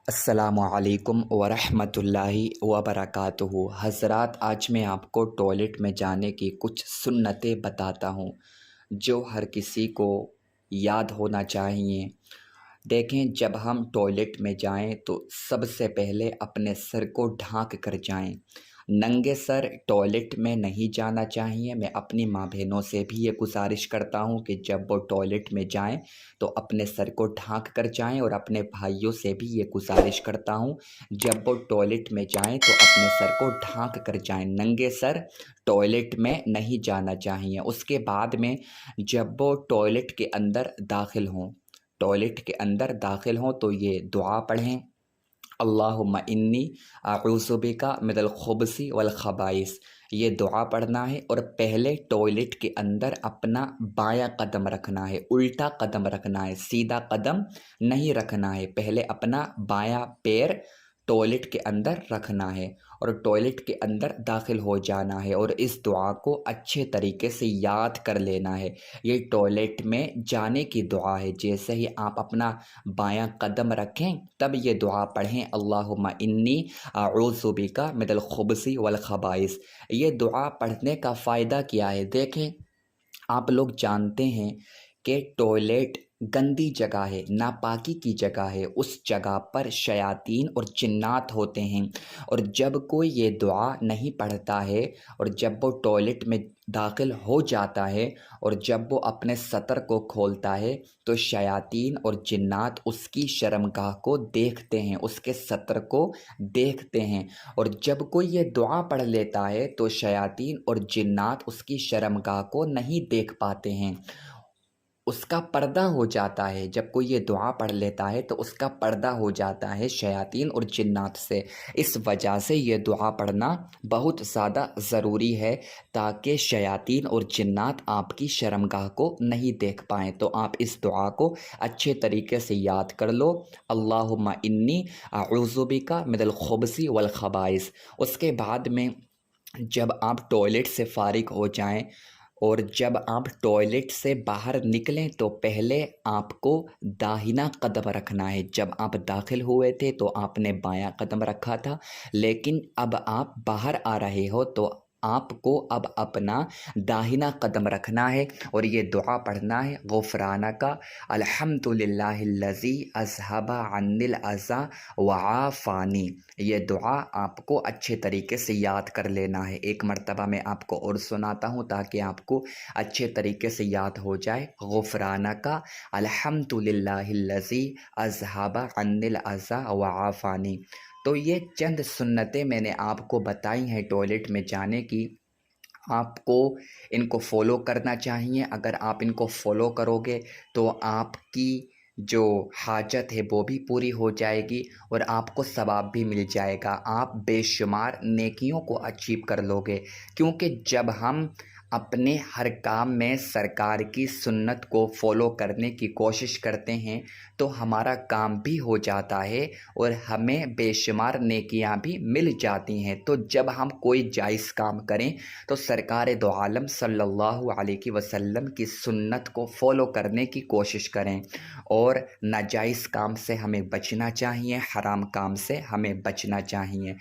السلام علیکم ورحمۃ اللہ وبرکاتہ۔ حضرات، آج میں آپ کو ٹوائلٹ میں جانے کی کچھ سنتیں بتاتا ہوں جو ہر کسی کو یاد ہونا چاہیے۔ دیکھیں، جب ہم ٹوائلٹ میں جائیں تو سب سے پہلے اپنے سر کو ڈھانک کر جائیں۔ ننگے سر ٹوائلٹ میں نہیں جانا چاہیے۔ میں اپنی ماں بہنوں سے بھی یہ گزارش کرتا ہوں کہ جب وہ ٹوائلٹ میں جائیں تو اپنے سر کو ڈھانک کر جائیں، اور اپنے بھائیوں سے بھی یہ گزارش کرتا ہوں جب وہ ٹوائلٹ میں جائیں تو اپنے سر کو ڈھانک کر جائیں۔ ننگے سر ٹوائلٹ میں نہیں جانا چاہیے۔ اس کے بعد میں جب وہ ٹوائلٹ کے اندر داخل ہوں تو یہ دعا پڑھیں: اللہم انی اعوذ بک من الخبث والخبائث۔ یہ دعا پڑھنا ہے، اور پہلے ٹوائلٹ کے اندر اپنا بایاں قدم رکھنا ہے، الٹا قدم رکھنا ہے، سیدھا قدم نہیں رکھنا ہے۔ پہلے اپنا بایاں پیر ٹوائلٹ کے اندر رکھنا ہے اور ٹوائلٹ کے اندر داخل ہو جانا ہے، اور اس دعا کو اچھے طریقے سے یاد کر لینا ہے۔ یہ ٹوائلٹ میں جانے کی دعا ہے۔ جیسے ہی آپ اپنا بایاں قدم رکھیں تب یہ دعا پڑھیں: اللہم انی اعوذ بک من الخبث والخبائث۔ یہ دعا پڑھنے کا فائدہ کیا ہے؟ دیکھیں، آپ لوگ جانتے ہیں کہ ٹوائلٹ گندی جگہ ہے، ناپاکی کی جگہ ہے۔ اس جگہ پر شیاطین اور جنات ہوتے ہیں، اور جب کوئی یہ دعا نہیں پڑھتا ہے اور جب وہ ٹوائلٹ میں داخل ہو جاتا ہے اور جب وہ اپنے سطر کو کھولتا ہے تو شیاطین اور جنات اس کی شرمگاہ کو دیکھتے ہیں، اس کے سطر کو دیکھتے ہیں، اور جب کوئی یہ دعا پڑھ لیتا ہے تو شیاطین اور جنات اس کی شرمگاہ کو نہیں دیکھ پاتے ہیں، اس کا پردہ ہو جاتا ہے۔ جب کوئی یہ دعا پڑھ لیتا ہے تو اس کا پردہ ہو جاتا ہے شیاطین اور جنات سے۔ اس وجہ سے یہ دعا پڑھنا بہت زیادہ ضروری ہے تاکہ شیاطین اور جنات آپ کی شرمگاہ کو نہیں دیکھ پائیں۔ تو آپ اس دعا کو اچھے طریقے سے یاد کر لو: اللہم انی اعوذ بک من الخبث والخبائث۔ اس کے بعد میں جب آپ ٹوائلٹ سے فارغ ہو جائیں اور جب آپ ٹوائلٹ سے باہر نکلیں تو پہلے آپ کو داہنا قدم رکھنا ہے۔ جب آپ داخل ہوئے تھے تو آپ نے بایاں قدم رکھا تھا، لیکن اب آپ باہر آ رہے ہو تو آپ کو اب اپنا داہنا قدم رکھنا ہے، اور یہ دعا پڑھنا ہے: غفرانک الحمد للہ الذی اذھب عنی الاذی وعافانی۔ یہ دعا آپ کو اچھے طریقے سے یاد کر لینا ہے۔ ایک مرتبہ میں آپ کو اور سناتا ہوں تاکہ آپ کو اچھے طریقے سے یاد ہو جائے: غفرانک الحمد للہ الذی اذھب عنی الاذی وعافانی۔ تو یہ چند سنتیں میں نے آپ کو بتائی ہیں ٹوائلٹ میں جانے کی۔ آپ کو ان کو فالو کرنا چاہیے۔ اگر آپ ان کو فالو کرو گے تو آپ کی جو حاجت ہے وہ بھی پوری ہو جائے گی، اور آپ کو ثواب بھی مل جائے گا۔ آپ بے شمار نیکیوں کو اچیو کر لو گے، کیونکہ جب ہم اپنے ہر کام میں سرکار کی سنت کو فالو کرنے کی کوشش کرتے ہیں تو ہمارا کام بھی ہو جاتا ہے اور ہمیں بے شمار نیکیاں بھی مل جاتی ہیں۔ تو جب ہم کوئی جائز کام کریں تو سرکار دو عالم صلی اللہ علیہ وسلم کی سنت کو فالو کرنے کی کوشش کریں، اور ناجائز کام سے ہمیں بچنا چاہیے، حرام کام سے ہمیں بچنا چاہیے۔